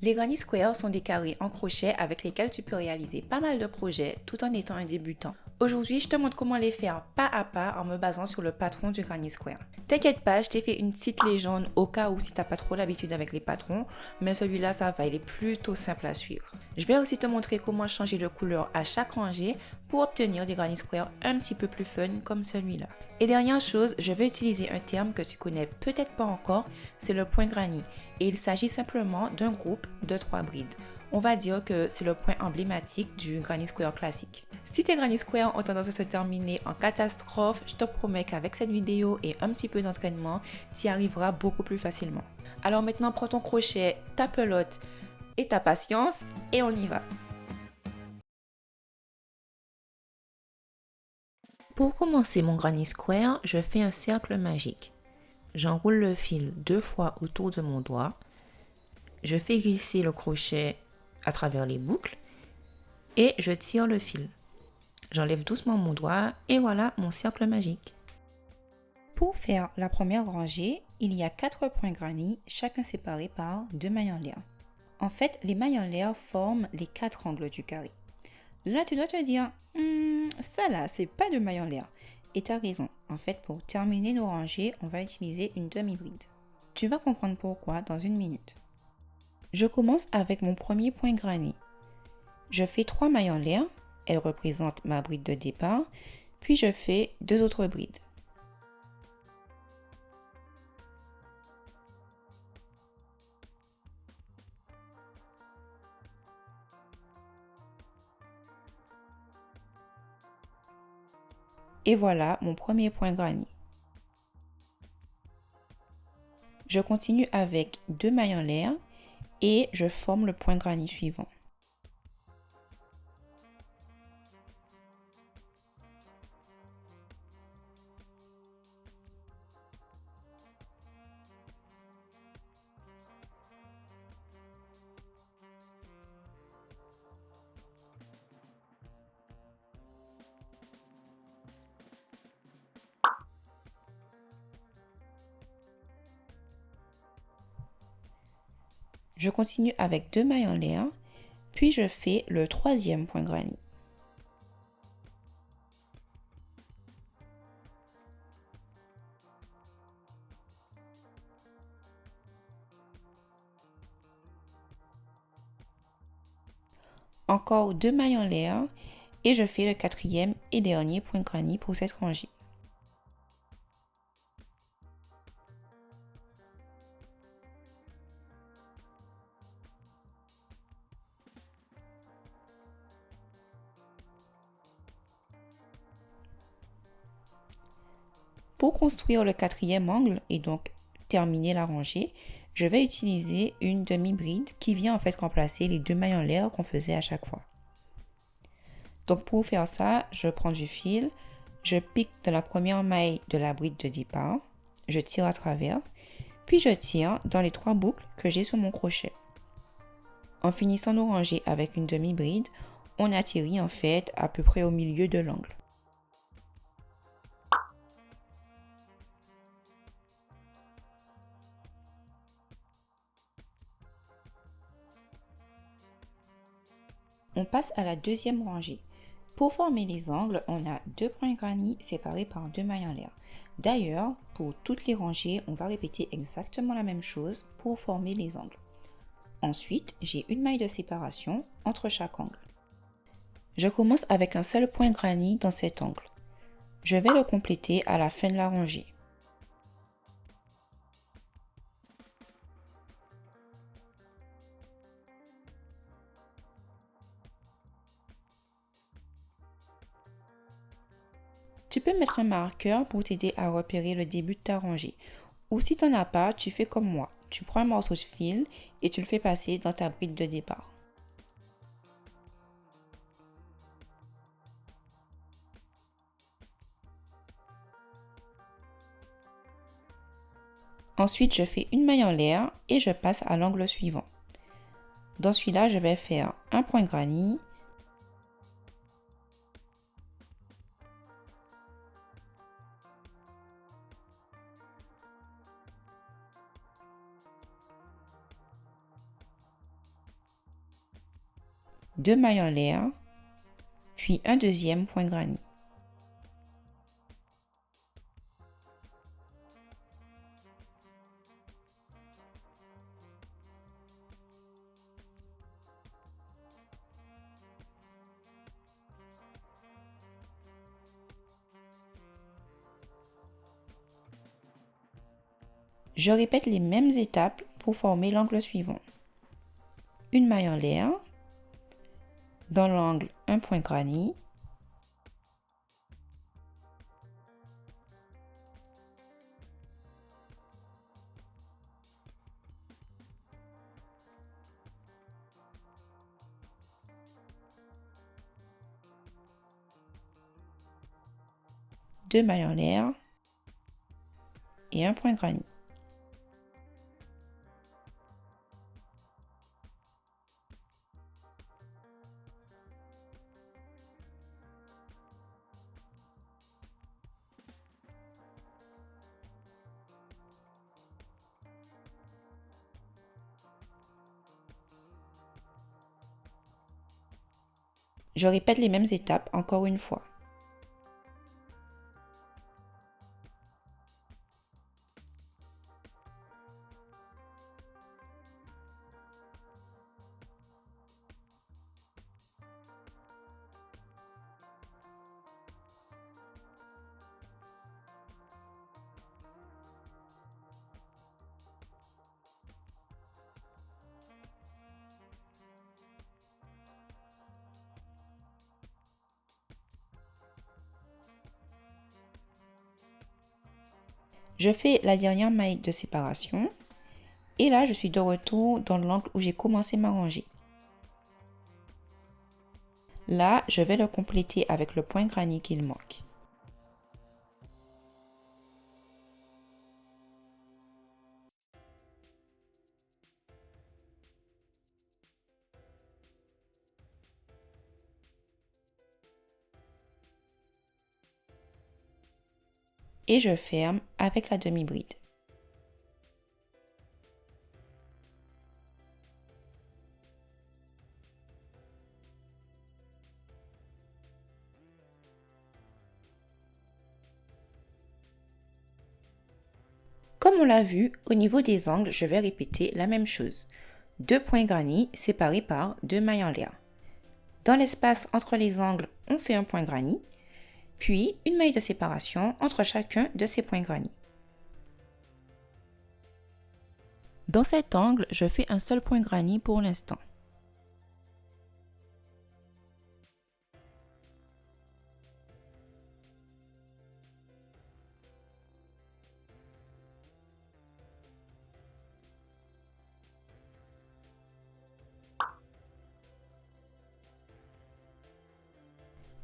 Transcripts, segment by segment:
Les granny squares sont des carrés en crochet avec lesquels tu peux réaliser pas mal de projets tout en étant un débutant. Aujourd'hui, je te montre comment les faire pas à pas en me basant sur le patron du granny square. T'inquiète pas, je t'ai fait une petite légende au cas où si t'as pas trop l'habitude avec les patrons, mais celui-là ça va, il est plutôt simple à suivre. Je vais aussi te montrer comment changer de couleur à chaque rangée pour obtenir des granny squares un petit peu plus fun comme celui-là. Et dernière chose, je vais utiliser un terme que tu connais peut-être pas encore, c'est le point granny. Et il s'agit simplement d'un groupe de 3 brides. On va dire que c'est le point emblématique du granny square classique. Si tes granny squares ont tendance à se terminer en catastrophe, je te promets qu'avec cette vidéo et un petit peu d'entraînement, tu y arriveras beaucoup plus facilement. Alors maintenant, prends ton crochet, ta pelote et ta patience et on y va. Pour commencer mon granny square, je fais un cercle magique. J'enroule le fil 2 fois autour de mon doigt. Je fais glisser le crochet à travers les boucles et je tire le fil. J'enlève doucement mon doigt et voilà mon cercle magique. Pour faire la première rangée, il y a 4 points granny, chacun séparé par 2 mailles en l'air. En fait, les mailles en l'air forment les 4 angles du carré. Là, tu dois te dire, ça là, c'est pas de mailles en l'air. Et tu as raison, en fait, pour terminer nos rangées, on va utiliser une demi-bride. Tu vas comprendre pourquoi dans une minute. Je commence avec mon premier point granny. Je fais 3 mailles en l'air, elles représentent ma bride de départ, puis je fais 2 autres brides. Et voilà mon premier point granny. Je continue avec 2 mailles en l'air et je forme le point granny suivant. Je continue avec 2 mailles en l'air, puis je fais le troisième point granny. Encore 2 mailles en l'air et je fais le quatrième et dernier point granny pour cette rangée. Pour construire le quatrième angle et donc terminer la rangée, je vais utiliser une demi-bride qui vient en fait remplacer les 2 mailles en l'air qu'on faisait à chaque fois. Donc pour faire ça, je prends du fil, je pique dans la première maille de la bride de départ, je tire à travers, puis je tire dans les 3 boucles que j'ai sur mon crochet. En finissant nos rangées avec une demi-bride, on atterrit en fait à peu près au milieu de l'angle. On passe à la deuxième rangée. Pour former les angles, on a 2 points granny séparés par 2 mailles en l'air. D'ailleurs, pour toutes les rangées, on va répéter exactement la même chose pour former les angles. Ensuite, j'ai une maille de séparation entre chaque angle. Je commence avec un seul point granny dans cet angle. Je vais le compléter à la fin de la rangée. Tu peux mettre un marqueur pour t'aider à repérer le début de ta rangée. Ou si tu n'en as pas, tu fais comme moi. Tu prends un morceau de fil et tu le fais passer dans ta bride de départ. Ensuite, je fais une maille en l'air et je passe à l'angle suivant. Dans celui-là, je vais faire un point granny, 2 mailles en l'air, puis un deuxième point granny. Je répète les mêmes étapes pour former l'angle suivant. Une maille en l'air, dans l'angle un point granny, deux mailles en l'air et un point granny. Je répète les mêmes étapes encore une fois. Je fais la dernière maille de séparation et là je suis de retour dans l'angle où j'ai commencé ma rangée. Là, je vais le compléter avec le point granny qu'il manque. Et je ferme avec la demi-bride. Comme on l'a vu, au niveau des angles, je vais répéter la même chose. Deux points granny séparés par deux mailles en l'air. Dans l'espace entre les angles, on fait un point granny, puis une maille de séparation entre chacun de ces points granny. Dans cet angle, je fais un seul point granny pour l'instant.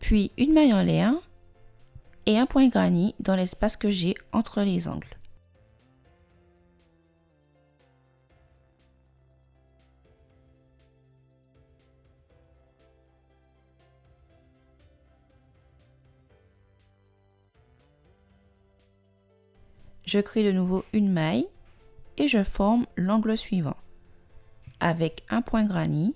Puis une maille en l'air et un point granny dans l'espace que j'ai entre les angles. Je crée de nouveau une maille et je forme l'angle suivant avec un point granny,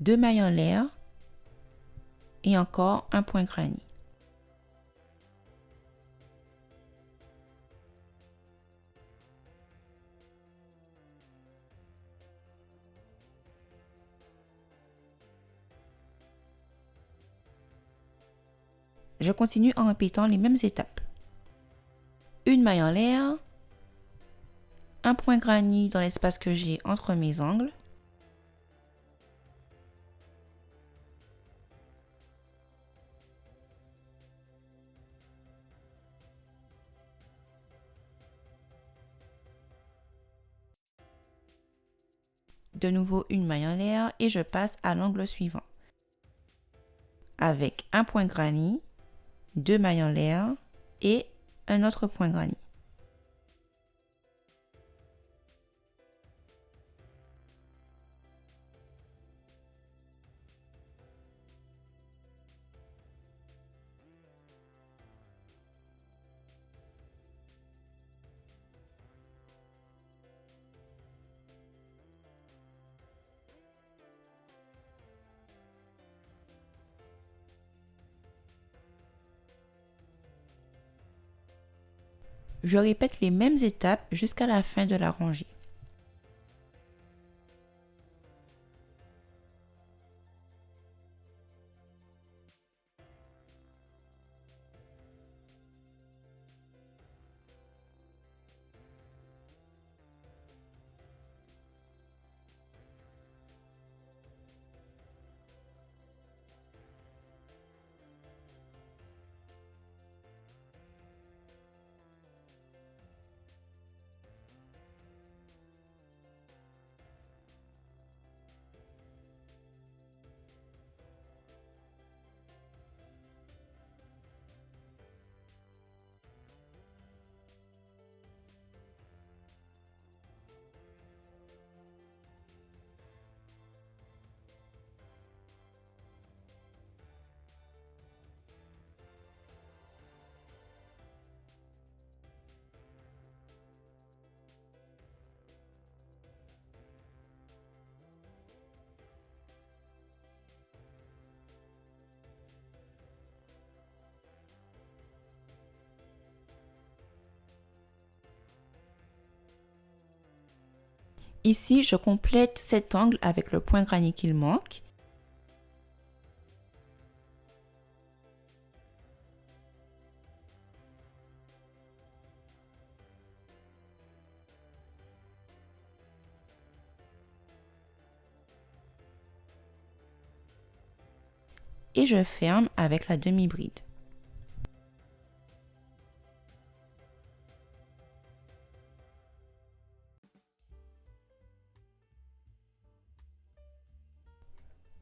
deux mailles en l'air et encore un point granny. Je continue en répétant les mêmes étapes. Une maille en l'air, un point granny dans l'espace que j'ai entre mes angles, de nouveau une maille en l'air et je passe à l'angle suivant avec un point granny, deux mailles en l'air et un autre point granny. Je répète les mêmes étapes jusqu'à la fin de la rangée. Ici, je complète cet angle avec le point granny qu'il manque. Et je ferme avec la demi-bride.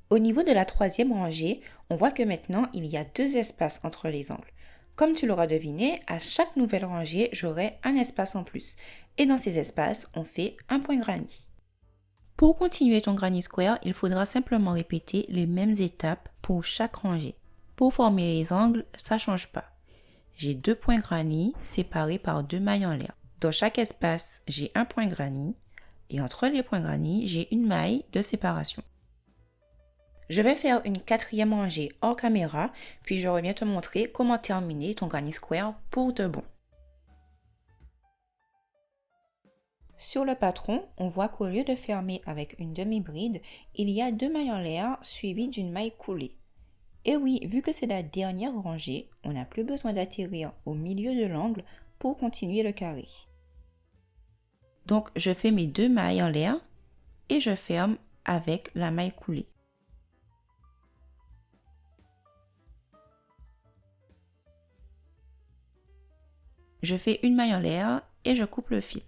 Au niveau de la troisième rangée, on voit que maintenant il y a 2 espaces entre les angles. Comme tu l'auras deviné, à chaque nouvelle rangée, j'aurai un espace en plus. Et dans ces espaces, on fait un point granny. Pour continuer ton granny square, il faudra simplement répéter les mêmes étapes pour chaque rangée. Pour former les angles, ça ne change pas. J'ai 2 points granny séparés par 2 mailles en l'air. Dans chaque espace, j'ai un point granny et entre les points granny, j'ai une maille de séparation. Je vais faire une 4e rangée hors caméra, puis je reviens te montrer comment terminer ton granny square pour de bon. Sur le patron, on voit qu'au lieu de fermer avec une demi-bride, il y a 2 mailles en l'air suivies d'une maille coulée. Et oui, vu que c'est la dernière rangée, on n'a plus besoin d'atterrir au milieu de l'angle pour continuer le carré. Donc, je fais mes 2 mailles en l'air et je ferme avec la maille coulée. Je fais une maille en l'air et je coupe le fil.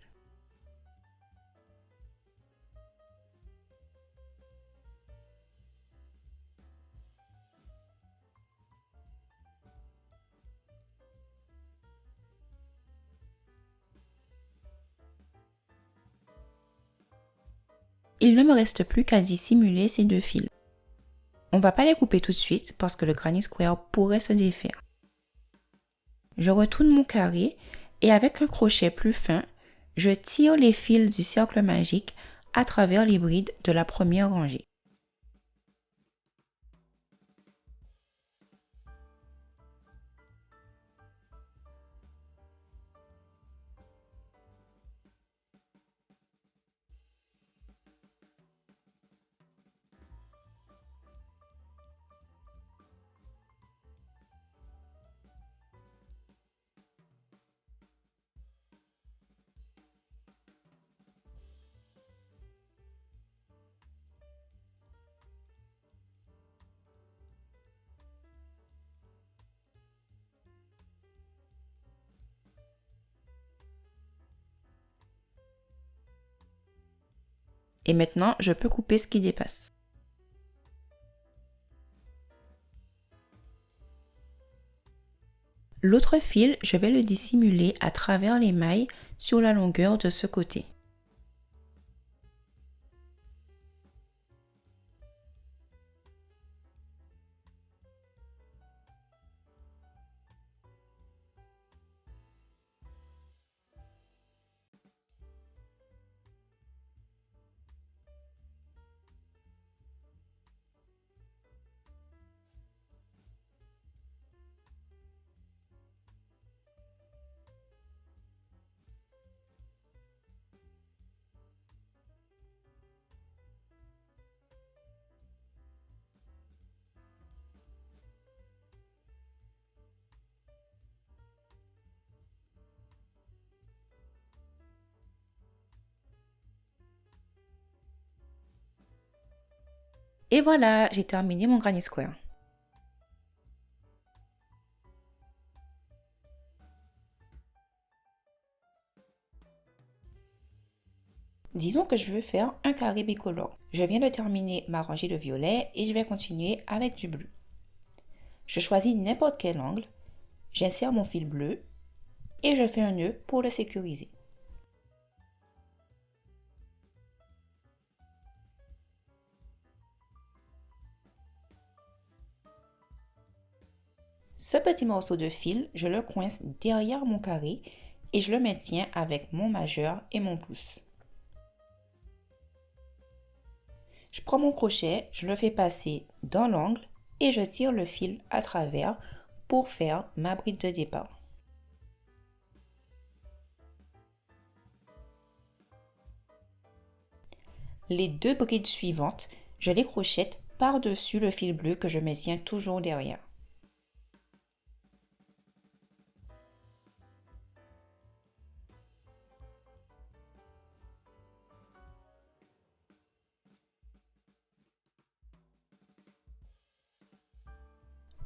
Il ne me reste plus qu'à dissimuler ces 2 fils. On ne va pas les couper tout de suite parce que le granny square pourrait se défaire. Je retourne mon carré et avec un crochet plus fin, je tire les fils du cercle magique à travers les brides de la première rangée. Et maintenant, je peux couper ce qui dépasse. L'autre fil, je vais le dissimuler à travers les mailles sur la longueur de ce côté. Et voilà, j'ai terminé mon Granny Square. Disons que je veux faire un carré bicolore. Je viens de terminer ma rangée de violet et je vais continuer avec du bleu. Je choisis n'importe quel angle, j'insère mon fil bleu et je fais un nœud pour le sécuriser. Ce petit morceau de fil, je le coince derrière mon carré et je le maintiens avec mon majeur et mon pouce. Je prends mon crochet, je le fais passer dans l'angle et je tire le fil à travers pour faire ma bride de départ. Les deux brides suivantes, je les crochette par-dessus le fil bleu que je maintiens toujours derrière.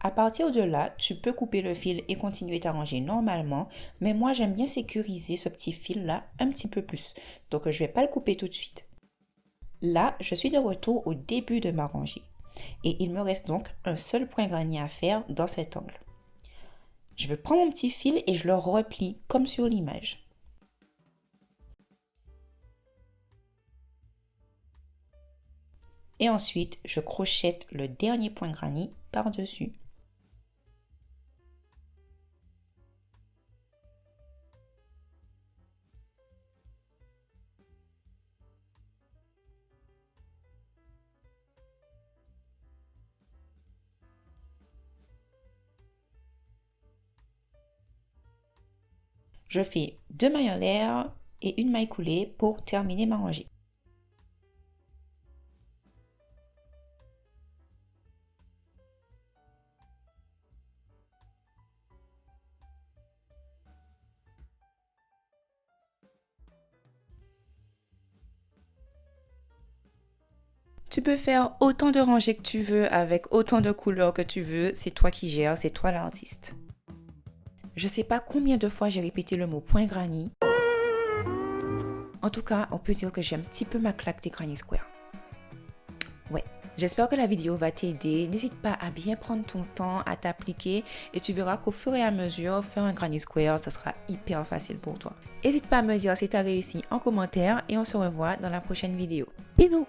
À partir de là, tu peux couper le fil et continuer ta rangée normalement, mais moi j'aime bien sécuriser ce petit fil là un petit peu plus, donc je ne vais pas le couper tout de suite. Là, je suis de retour au début de ma rangée et il me reste donc un seul point granny à faire dans cet angle. Je vais prendre mon petit fil et je le replie comme sur l'image. Et ensuite, je crochette le dernier point granny par-dessus. Je fais 2 mailles en l'air et une maille coulée pour terminer ma rangée. Tu peux faire autant de rangées que tu veux avec autant de couleurs que tu veux, c'est toi qui gères, c'est toi l'artiste. Je sais pas combien de fois j'ai répété le mot point granny. En tout cas, on peut dire que j'ai un petit peu ma claque des Granny Square. Ouais, j'espère que la vidéo va t'aider. N'hésite pas à bien prendre ton temps, à t'appliquer et tu verras qu'au fur et à mesure, faire un Granny Square, ça sera hyper facile pour toi. N'hésite pas à me dire si tu as réussi en commentaire et on se revoit dans la prochaine vidéo. Bisous!